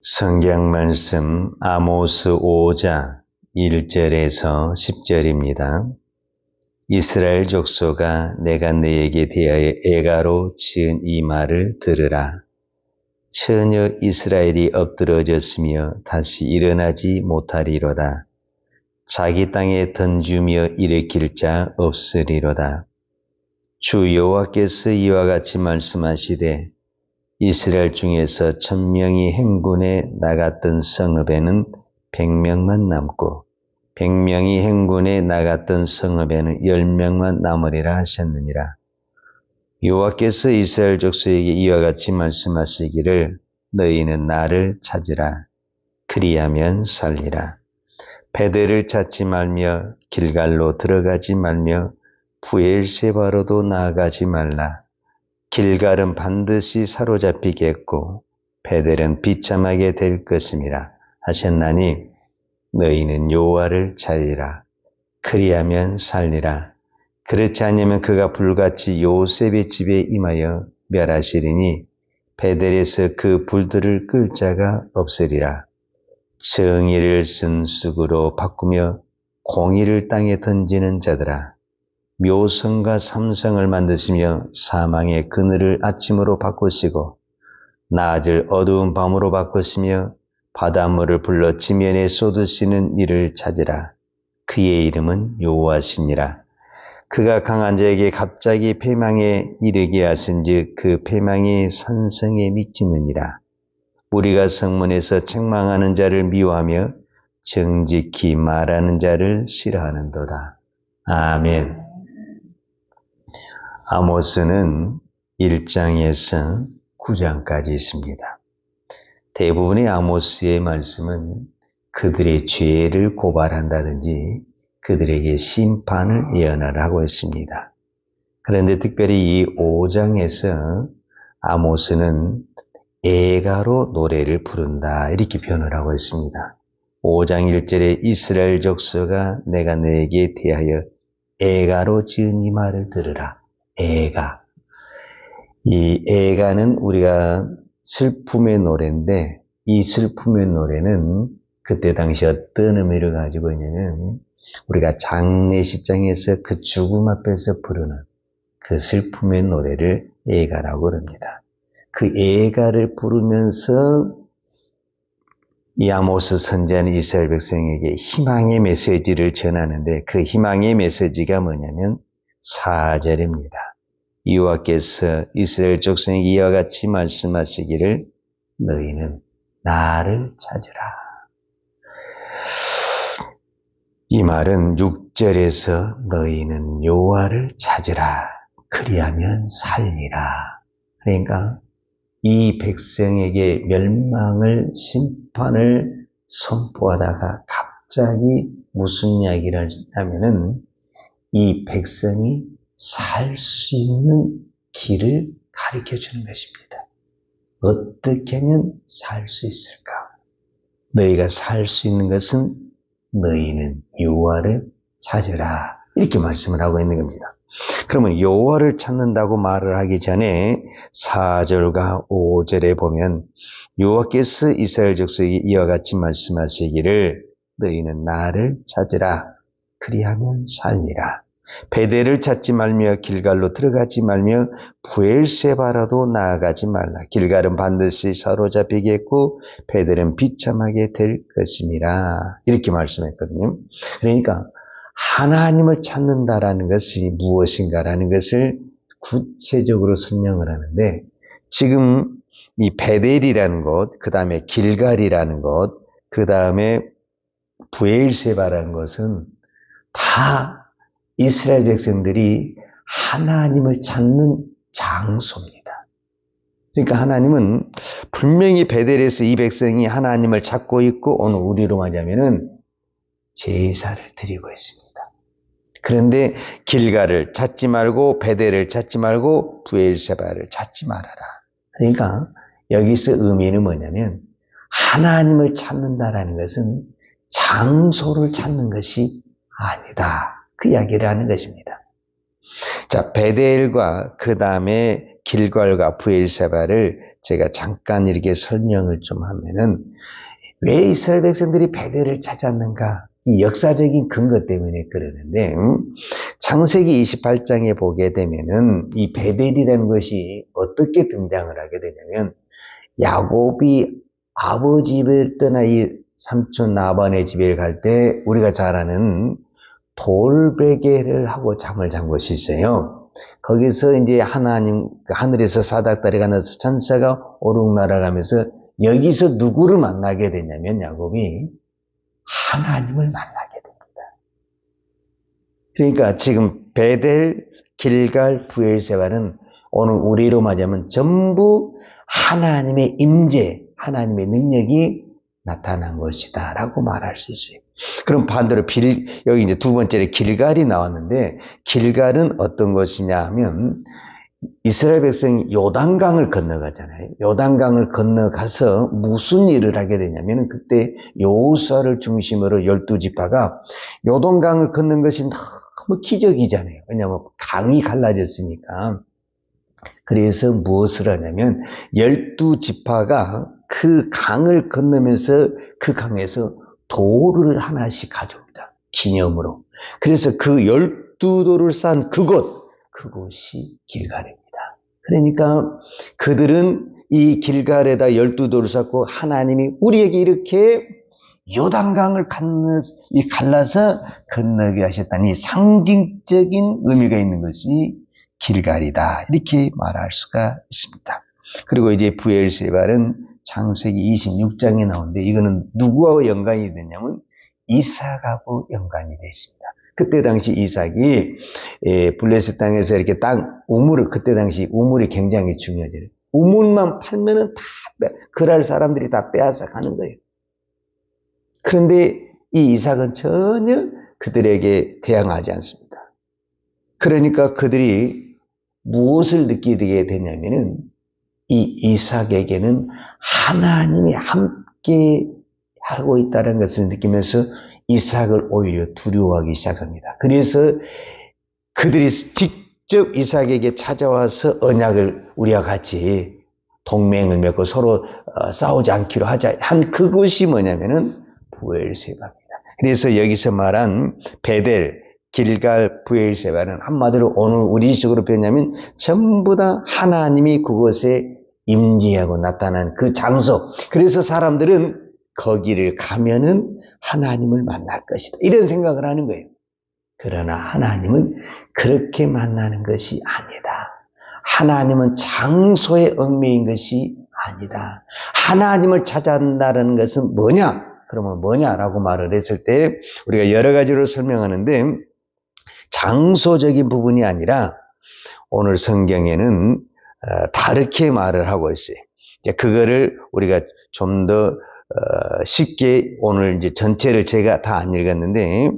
성경 말씀 아모스 5장 1절에서 10절입니다. 이스라엘 족속아, 내가 너에게 대하여 애가로 지은 이 말을 들으라. 처녀 이스라엘이 엎드러졌으며 다시 일어나지 못하리로다. 자기 땅에 던지며 일으킬 자 없으리로다. 주 여호와께서 이와 같이 말씀하시되, 이스라엘 중에서 1000명이 행군에 나갔던 성읍에는 100명만 남고 100명이 행군에 나갔던 성읍에는 10명만 남으리라 하셨느니라. 여호와께서 이스라엘 족속에게 이와 같이 말씀하시기를, 너희는 나를 찾으라. 그리하면 살리라. 베델을 찾지 말며 길갈로 들어가지 말며 브엘세바로도 나아가지 말라. 길갈은 반드시 사로잡히겠고 베델은 비참하게 될 것임이라 하셨나니, 너희는 여호와를 찾으라. 그리하면 살리라. 그렇지 않으면 그가 불같이 요셉의 집에 임하여 멸하시리니 베델에서 그 불들을 끌 자가 없으리라. 정의를 쓴 쑥으로 바꾸며 공의를 땅에 던지는 자들아, 묘성과 삼성을 만드시며 사망의 그늘을 아침으로 바꾸시고 낮을 어두운 밤으로 바꾸시며 바닷물을 불러 지면에 쏟으시는 이를 찾으라. 그의 이름은 여호와시니라. 그가 강한 자에게 갑자기 패망에 이르게 하신즉 그 패망이 산성에 미치느니라. 우리가 성문에서 책망하는 자를 미워하며 정직히 말하는 자를 싫어하는도다. 아멘. 아모스는 1장에서 9장까지 있습니다. 대부분의 아모스의 말씀은 그들의 죄를 고발한다든지 그들에게 심판을 예언을 하고 있습니다. 그런데 특별히 이 5장에서 아모스는 애가로 노래를 부른다, 이렇게 표현을 하고 있습니다. 5장 1절에 이스라엘 족속아, 내가 너에게 대하여 애가로 지은 이 말을 들으라. 애가. 이 애가는 우리가 슬픔의 노래인데, 이 슬픔의 노래는 그때 당시 어떤 의미를 가지고 있냐면, 우리가 장례식장에서 그 죽음 앞에서 부르는 그 슬픔의 노래를 애가라고 그럽니다. 그 애가를 부르면서 이 아모스 선지자는 이스라엘 백성에게 희망의 메시지를 전하는데, 그 희망의 메시지가 뭐냐면 4절입니다. 여호와께서 이스라엘 족속에게 이와 같이 말씀하시기를, 너희는 나를 찾으라. 이 말은 6절에서 너희는 여호와를 찾으라. 그리하면 살리라. 그러니까 이 백성에게 멸망을, 심판을 선포하다가 갑자기 무슨 이야기를 하냐면은 이 백성이 살 수 있는 길을 가르쳐 주는 것입니다. 어떻게 하면 살 수 있을까? 너희가 살 수 있는 것은 너희는 여호와를 찾으라, 이렇게 말씀을 하고 있는 겁니다. 그러면 여호와를 찾는다고 말을 하기 전에 4절과 5절에 보면 여호와께서 이스라엘 족속에게 이와 같이 말씀하시기를, 너희는 나를 찾으라. 그리하면 살리라. 베델을 찾지 말며 길갈로 들어가지 말며 브엘세바라도 나아가지 말라. 길갈은 반드시 사로잡히겠고 베델은 비참하게 될 것임이라, 이렇게 말씀했거든요. 그러니까 하나님을 찾는다라는 것이 무엇인가라는 것을 구체적으로 설명을 하는데, 지금 이 베델이라는 곳, 그 다음에 길갈이라는 곳, 그 다음에 브엘세바라는 것은 다 이스라엘 백성들이 하나님을 찾는 장소입니다. 그러니까 하나님은 분명히 베델에서 이 백성이 하나님을 찾고 있고, 오늘 우리로 말하자면은 제사를 드리고 있습니다. 그런데 길갈을 찾지 말고 베델을 찾지 말고 브엘세바를 찾지 말아라. 그러니까 여기서 의미는 뭐냐면, 하나님을 찾는다라는 것은 장소를 찾는 것이 아니다, 그 이야기를 하는 것입니다. 자, 베델과 그 다음에 길갈과 브엘세바를 제가 잠깐 이렇게 설명을 좀 하면은 왜 이스라엘 백성들이 베델을 찾았는가? 이 역사적인 근거 때문에 그러는데 창세기 28장에 보게 되면은 이 베델이라는 것이 어떻게 등장을 하게 되냐면 야곱이 아버지 집을 떠나 이 삼촌 라반의 집에 갈 때 우리가 잘 아는 돌베개를 하고 잠을 잔 곳이 있어요. 거기서 이제 하나님, 하늘에서 사닥다리가 나서 천사가 오륙날아가면서 여기서 누구를 만나게 되냐면 야곱이 하나님을 만나게 됩니다. 그러니까 지금 베델, 길갈, 브엘세바는 오늘 우리로 말하자면 전부 하나님의 임재, 하나님의 능력이 나타난 것이다 라고 말할 수 있어요. 그럼 반대로 여기 이제 두 번째로 길갈이 나왔는데 길갈은 어떤 것이냐 하면 이스라엘 백성이 요단강을 건너가잖아요. 요단강을 건너가서 무슨 일을 하게 되냐면 그때 여호수아를 중심으로 12지파가 요단강을 걷는 것이 너무 기적이잖아요. 왜냐하면 강이 갈라졌으니까. 그래서 무엇을 하냐면 12지파가 그 강을 건너면서 그 강에서 돌을 하나씩 가져옵니다. 기념으로. 그래서 그 12돌을 쌓은 그곳이 길갈입니다. 그러니까 그들은 이 길갈에다 12돌을 쌓고 하나님이 우리에게 이렇게 요단강을 갈라서 건너게 하셨다니 상징적인 의미가 있는 것이 길갈이다. 이렇게 말할 수가 있습니다. 그리고 이제 브엘세바는 창세기 26장에 나오는데 이거는 누구와 연관이 되냐면 이삭하고 연관이 되어 있습니다. 그때 당시 이삭이 블레셋 땅에서 이렇게 그때 당시 우물이 굉장히 중요해져요. 우물만 팔면은 그랄 사람들이 다 빼앗아 가는 거예요. 그런데 이 이삭은 전혀 그들에게 대항하지 않습니다. 그러니까 그들이 무엇을 느끼게 되냐면은 이 이삭에게는 하나님이 함께 하고 있다는 것을 느끼면서 이삭을 오히려 두려워하기 시작합니다. 그래서 그들이 직접 이삭에게 찾아와서 언약을 우리와 같이 동맹을 맺고 서로 싸우지 않기로 하자 한 그것이 뭐냐면은 브엘세바입니다. 그래서 여기서 말한 베델, 길갈, 브엘세바는 한마디로 오늘 우리 식으로 표현하면 전부 다 하나님이 그곳에 임재하고 나타난 그 장소. 그래서 사람들은 거기를 가면은 하나님을 만날 것이다. 이런 생각을 하는 거예요. 그러나 하나님은 그렇게 만나는 것이 아니다. 하나님은 장소에 얽매인 것이 아니다. 하나님을 찾아간다는 것은 뭐냐? 그러면 뭐냐라고 말을 했을 때 우리가 여러 가지로 설명하는데 장소적인 부분이 아니라 오늘 성경에는 다르게 말을 하고 있어요. 이제 그거를 우리가 좀 더 쉽게 오늘 이제 전체를 제가 다 안 읽었는데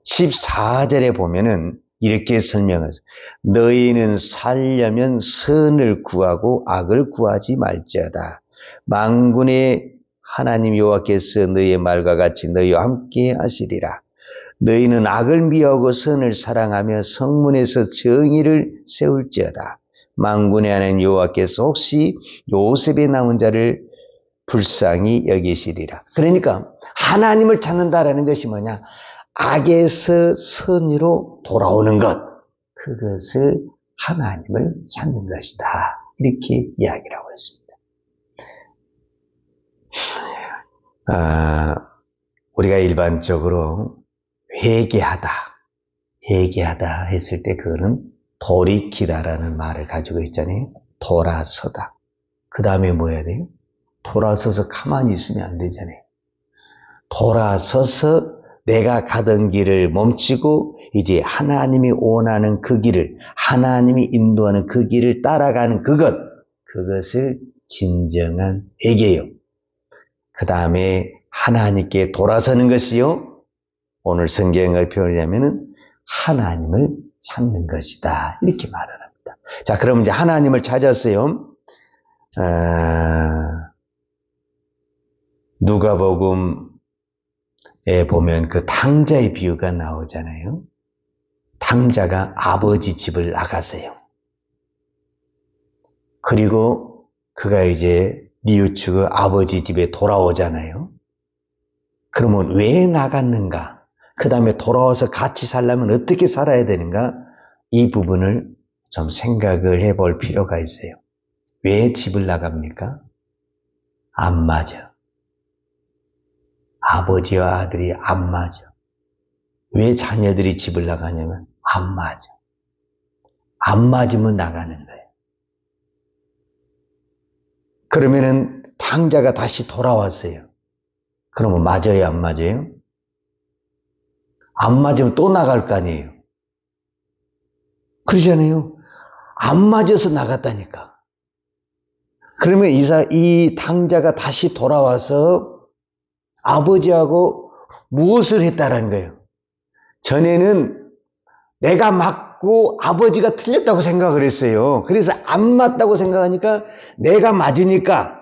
14절에 보면은 이렇게 설명하죠. 너희는 살려면 선을 구하고 악을 구하지 말지어다. 만군의 하나님 여호와께서 너희의 말과 같이 너희와 함께 하시리라. 너희는 악을 미워하고 선을 사랑하며 성문에서 정의를 세울지어다. 만군의 하나님 여호와께서 혹시 요셉의 남은 자를 불쌍히 여기시리라. 그러니까 하나님을 찾는다라는 것이 뭐냐? 악에서 선으로 돌아오는 것. 그것을 하나님을 찾는 것이다. 이렇게 이야기를 하고 있습니다. 우리가 일반적으로 회개하다 했을 때 그거는 돌이키다라는 말을 가지고 있잖아요. 돌아서다. 그 다음에 뭐 해야 돼요? 돌아서서 가만히 있으면 안 되잖아요. 돌아서서 내가 가던 길을 멈추고 이제 하나님이 원하는 그 길을, 하나님이 인도하는 그 길을 따라가는 그것을 진정한 회개요. 그 다음에 하나님께 돌아서는 것이요. 오늘 성경을 표현하면은 하나님을 찾는 것이다. 이렇게 말을 합니다. 자, 그럼 이제 하나님을 찾았어요. 누가복음에 보면 그 탕자의 비유가 나오잖아요. 탕자가 아버지 집을 나갔어요. 그리고 그가 이제 뉘우치고 아버지 집에 돌아오잖아요. 그러면 왜 나갔는가? 그 다음에 돌아와서 같이 살려면 어떻게 살아야 되는가? 이 부분을 좀 생각을 해볼 필요가 있어요. 왜 집을 나갑니까? 안 맞아. 아버지와 아들이 안 맞아. 왜 자녀들이 집을 나가냐면 안 맞아. 안 맞으면 나가는 거예요. 그러면은 탕자가 다시 돌아왔어요. 그러면 맞아요, 안 맞아요? 안 맞으면 또 나갈 거 아니에요. 그러잖아요. 안 맞아서 나갔다니까. 그러면 이 탕자가 다시 돌아와서 아버지하고 무엇을 했다라는 거예요? 전에는 내가 맞고 아버지가 틀렸다고 생각을 했어요. 그래서 안 맞다고 생각하니까 내가 맞으니까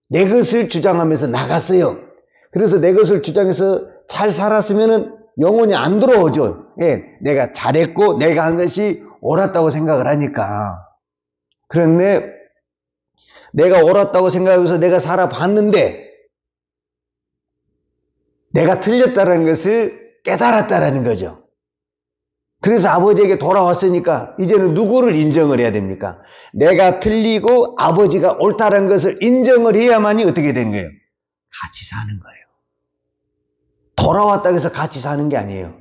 내 것을 주장하면서 나갔어요. 그래서 내 것을 주장해서 잘 살았으면 영혼이 안 들어오죠. 예, 내가 잘했고 내가 한 것이 옳았다고 생각을 하니까. 그런데 내가 옳았다고 생각해서 내가 살아봤는데 내가 틀렸다는 것을 깨달았다라는 거죠. 그래서 아버지에게 돌아왔으니까 이제는 누구를 인정을 해야 됩니까? 내가 틀리고 아버지가 옳다는 것을 인정을 해야만이 어떻게 되는 거예요? 같이 사는 거예요. 돌아왔다고 해서 같이 사는 게 아니에요.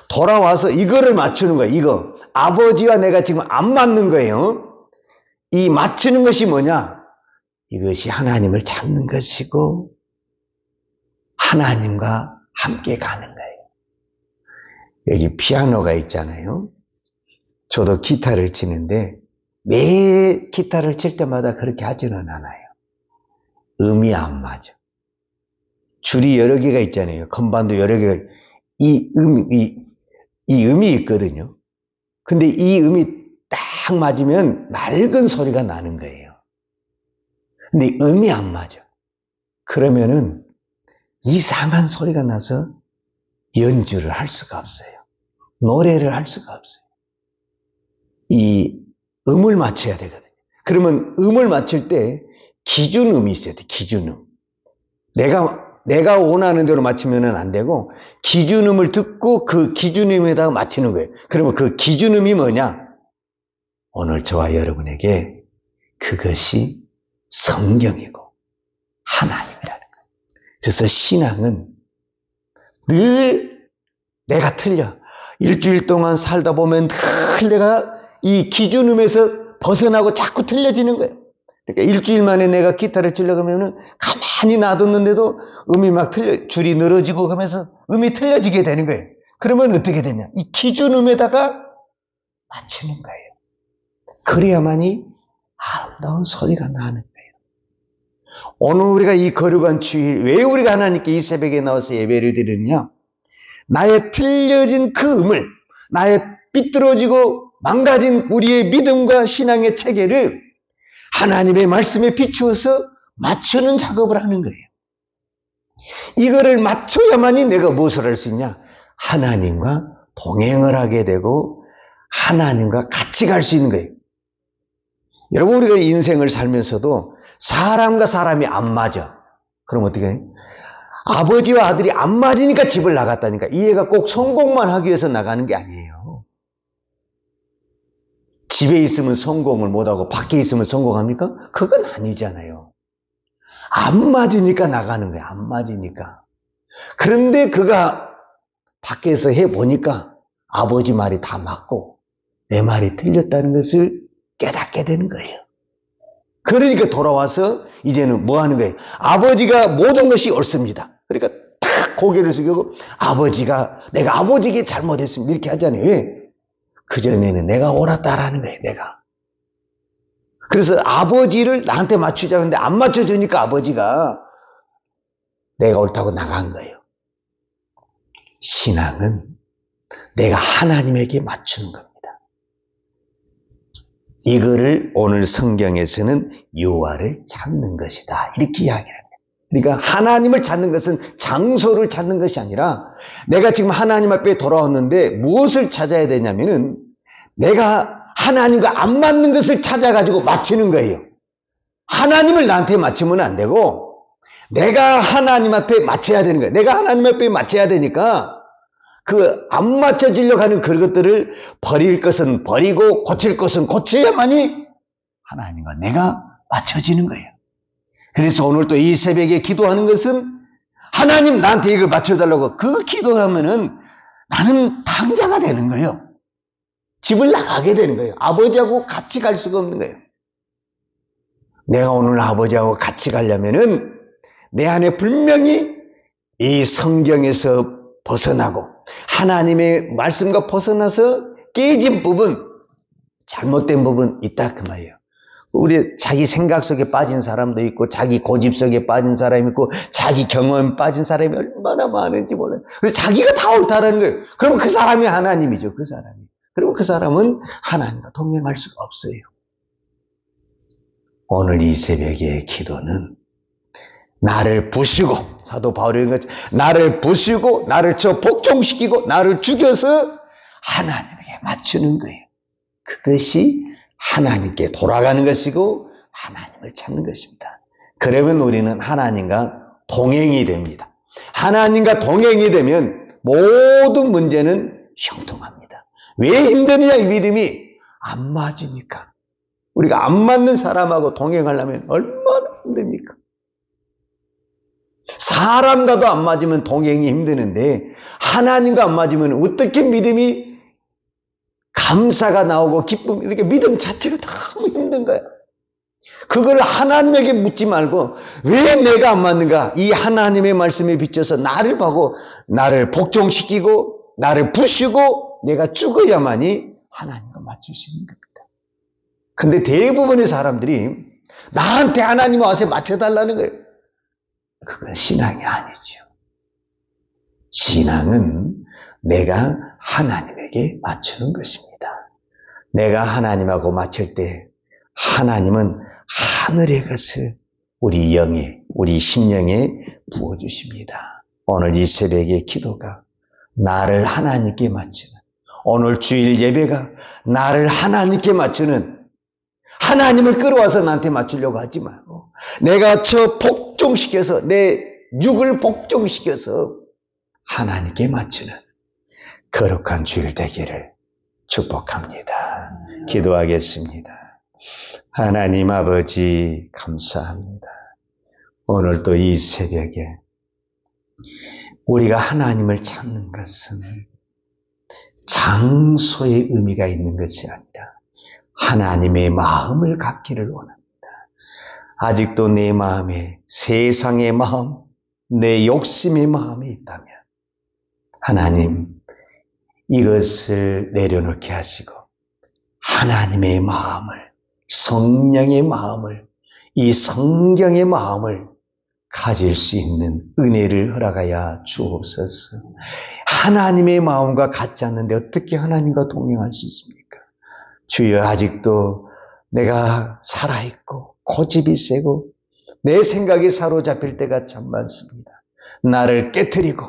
돌아와서 이거를 맞추는 거예요. 이거. 아버지와 내가 지금 안 맞는 거예요. 이 맞추는 것이 뭐냐? 이것이 하나님을 찾는 것이고 하나님과 함께 가는 거예요. 여기 피아노가 있잖아요. 저도 기타를 치는데 매 기타를 칠 때마다 그렇게 하지는 않아요. 음이 안 맞아. 줄이 여러 개가 있잖아요. 건반도 여러 개가 이 음이 있거든요. 근데 이 음이 딱 맞으면 맑은 소리가 나는 거예요. 근데 음이 안 맞아. 그러면은 이상한 소리가 나서 연주를 할 수가 없어요. 노래를 할 수가 없어요. 이 음을 맞춰야 되거든요. 그러면 음을 맞출 때 기준음이 있어야 돼. 기준음. 내가 원하는 대로 맞추면 안 되고 기준음을 듣고 그 기준음에다가 맞추는 거예요. 그러면 그 기준음이 뭐냐? 오늘 저와 여러분에게 그것이 성경이고 하나님이라는 거예요. 그래서 신앙은 늘 내가 틀려. 일주일 동안 살다 보면 늘 내가 이 기준음에서 벗어나고 자꾸 틀려지는 거예요. 그러니까 일주일 만에 내가 기타를 치려고 하면 가만히 놔뒀는데도 음이 막 줄이 늘어지고 하면서 음이 틀려지게 되는 거예요. 그러면 어떻게 되냐? 이 기준음에다가 맞추는 거예요. 그래야만이 아름다운 소리가 나는 거예요. 오늘 우리가 이 거룩한 주일, 왜 우리가 하나님께 이 새벽에 나와서 예배를 드리느냐? 나의 틀려진 그 음을, 나의 삐뚤어지고 망가진 우리의 믿음과 신앙의 체계를 하나님의 말씀에 비추어서 맞추는 작업을 하는 거예요. 이거를 맞춰야만이 내가 무엇을 할 수 있냐? 하나님과 동행을 하게 되고 하나님과 같이 갈 수 있는 거예요. 여러분, 우리가 인생을 살면서도 사람과 사람이 안 맞아. 그럼 어떻게 해요? 아버지와 아들이 안 맞으니까 집을 나갔다니까. 이 애가 꼭 성공만 하기 위해서 나가는 게 아니에요. 집에 있으면 성공을 못하고 밖에 있으면 성공합니까? 그건 아니잖아요. 안 맞으니까 나가는 거예요. 안 맞으니까. 그런데 그가 밖에서 해보니까 아버지 말이 다 맞고 내 말이 틀렸다는 것을 깨닫게 되는 거예요. 그러니까 돌아와서 이제는 뭐 하는 거예요? 아버지가 모든 것이 옳습니다. 그러니까 탁 고개를 숙이고 내가 아버지에게 잘못했습니다. 이렇게 하잖아요. 왜? 그전에는 내가 옳았다라는 거예요. 내가. 그래서 아버지를 나한테 맞추자 하는데 안 맞춰주니까 아버지가 내가 옳다고 나간 거예요. 신앙은 내가 하나님에게 맞추는 겁니다. 이거를 오늘 성경에서는 유아를 찾는 것이다. 이렇게 이야기를 합니다. 그러니까 하나님을 찾는 것은 장소를 찾는 것이 아니라 내가 지금 하나님 앞에 돌아왔는데 무엇을 찾아야 되냐면은 내가 하나님과 안 맞는 것을 찾아가지고 맞추는 거예요. 하나님을 나한테 맞추면 안 되고 내가 하나님 앞에 맞춰야 되는 거예요. 내가 하나님 앞에 맞춰야 되니까 그 안 맞춰지려고 하는 그것들을 버릴 것은 버리고 고칠 것은 고쳐야만이 하나님과 내가 맞춰지는 거예요. 그래서 오늘 또 이 새벽에 기도하는 것은 하나님 나한테 이걸 맞춰달라고 그 기도하면은 나는 탕자가 되는 거예요. 집을 나가게 되는 거예요. 아버지하고 같이 갈 수가 없는 거예요. 내가 오늘 아버지하고 같이 가려면은 내 안에 분명히 이 성경에서 벗어나고 하나님의 말씀과 벗어나서 깨진 부분, 잘못된 부분 있다 그 말이에요. 우리 자기 생각 속에 빠진 사람도 있고 자기 고집 속에 빠진 사람이 있고 자기 경험에 빠진 사람이 얼마나 많은지 몰라요. 그래서 자기가 다 옳다라는 거예요. 그러면 그 사람이 하나님이죠. 그 사람이. 그리고 그 사람은 하나님과 동행할 수가 없어요. 오늘 이 새벽의 기도는 나를 부수고 사도 바울이 이런 것처럼 나를 부수고 나를 복종시키고 나를 죽여서 하나님에게 맞추는 거예요. 그것이 하나님께 돌아가는 것이고 하나님을 찾는 것입니다. 그러면 우리는 하나님과 동행이 됩니다. 하나님과 동행이 되면 모든 문제는 형통합니다. 왜 힘드느냐? 이 믿음이 안 맞으니까. 우리가 안 맞는 사람하고 동행하려면 얼마나 힘듭니까? 사람과도 안 맞으면 동행이 힘드는데 하나님과 안 맞으면 어떻게 믿음이 감사가 나오고 기쁨, 이렇게 믿음 자체가 너무 힘든 거야. 그걸 하나님에게 묻지 말고 왜 내가 안 맞는가? 이 하나님의 말씀에 비춰서 나를 보고 나를 복종시키고 나를 부수고 내가 죽어야만이 하나님과 맞출 수 있는 겁니다. 근데 대부분의 사람들이 나한테 하나님 와서 맞춰달라는 거예요. 그건 신앙이 아니죠. 신앙은 내가 하나님에게 맞추는 것입니다. 내가 하나님하고 맞출 때 하나님은 하늘의 것을 우리 영에, 우리 심령에 부어주십니다. 오늘 이 새벽의 기도가 나를 하나님께 맞추는, 오늘 주일 예배가 나를 하나님께 맞추는, 하나님을 끌어와서 나한테 맞추려고 하지 말고 내가 복종시켜서 내 육을 복종시켜서 하나님께 맞추는 거룩한 주일 되기를 축복합니다. 기도하겠습니다. 하나님 아버지 감사합니다. 오늘 또 이 새벽에 우리가 하나님을 찾는 것은 장소의 의미가 있는 것이 아니라 하나님의 마음을 갖기를 원합니다. 아직도 내 마음에 세상의 마음, 내 욕심의 마음이 있다면 하나님 이것을 내려놓게 하시고 하나님의 마음을, 성령의 마음을, 이 성경의 마음을 가질 수 있는 은혜를 허락하여 주옵소서. 하나님의 마음과 같지 않는데 어떻게 하나님과 동행할 수 있습니까? 주여, 아직도 내가 살아있고 고집이 세고 내 생각에 사로잡힐 때가 참 많습니다. 나를 깨트리고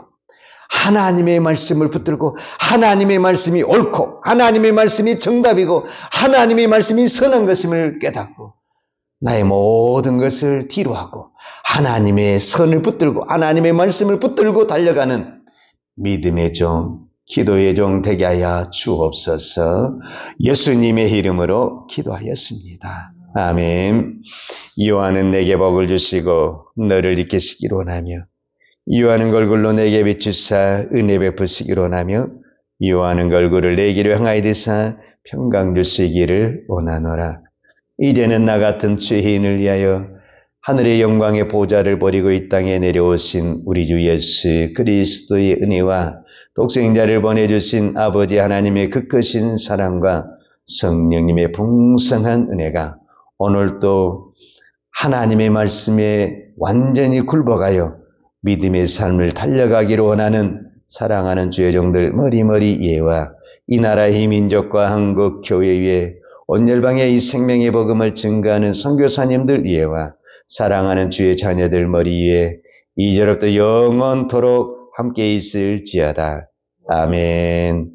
하나님의 말씀을 붙들고 하나님의 말씀이 옳고 하나님의 말씀이 정답이고 하나님의 말씀이 선한 것임을 깨닫고 나의 모든 것을 뒤로하고 하나님의 선을 붙들고 하나님의 말씀을 붙들고 달려가는 믿음의 종, 기도의 종 되게 하여 주옵소서. 예수님의 이름으로 기도하였습니다. 아멘. 요한은 내게 복을 주시고 너를 이끄시기로 원하며 요한은 걸굴로 내게 비추사 은혜 베푸시기로 원하며 요한은 걸굴을 내게로 향하여 드사 평강 주시기를 원하노라. 이제는 나 같은 죄인을 위하여 하늘의 영광의 보좌를 버리고 이 땅에 내려오신 우리 주 예수 그리스도의 은혜와 독생자를 보내주신 아버지 하나님의 그 크신 사랑과 성령님의 풍성한 은혜가 오늘도 하나님의 말씀에 완전히 굴복하여 믿음의 삶을 달려가기를 원하는 사랑하는 주의 종들 머리머리 예와 이 나라 이 민족과 한국 교회 위에 온 열방에 이 생명의 복음을 증거하는 선교사님들 예와 사랑하는 주의 자녀들 머리 위에 이제로부터 영원토록 함께 있을지어다. 아멘.